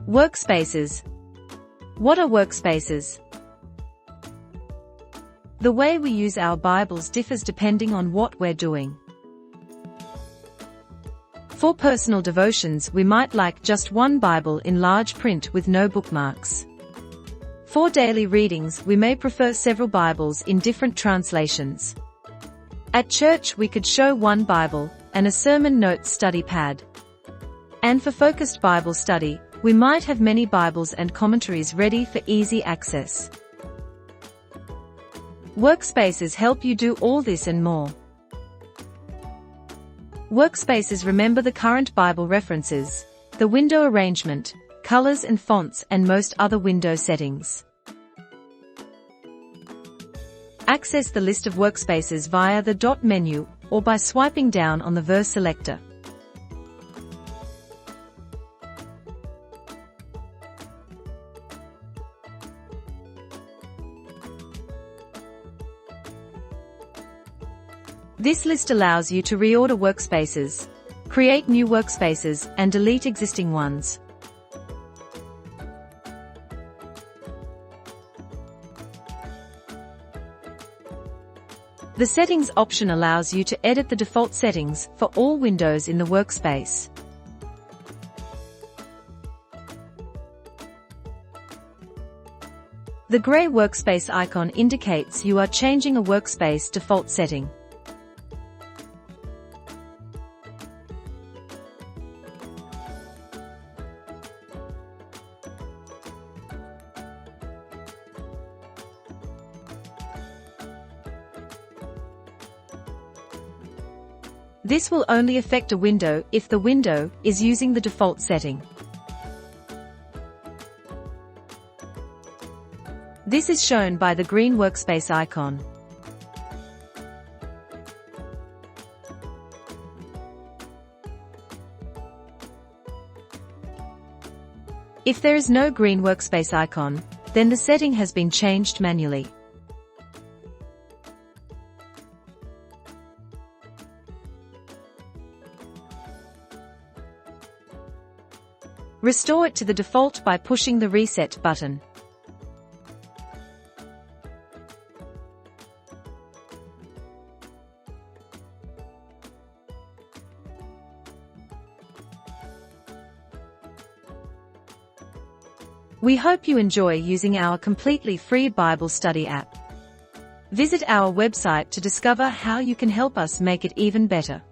Workspaces. What are workspaces? The way we use our Bibles differs depending on what we're doing. For personal devotions, we might like just one Bible in large print with no bookmarks. For daily readings, we may prefer several Bibles in different translations. At church, we could show one Bible and a sermon notes study pad. And for focused Bible study, we might have many Bibles and commentaries ready for easy access. Workspaces help you do all this and more. Workspaces remember the current Bible references, the window arrangement, colors and fonts, and most other window settings. Access the list of workspaces via the dot menu or by swiping down on the verse selector. This list allows you to reorder workspaces, create new workspaces, and delete existing ones. The Settings option allows you to edit the default settings for all windows in the workspace. The gray workspace icon indicates you are changing a workspace default setting. This will only affect a window if the window is using the default setting. This is shown by the green workspace icon. If there is no green workspace icon, then the setting has been changed manually. Restore it to the default by pushing the Reset button. We hope you enjoy using our completely free Bible study app. Visit our website to discover how you can help us make it even better.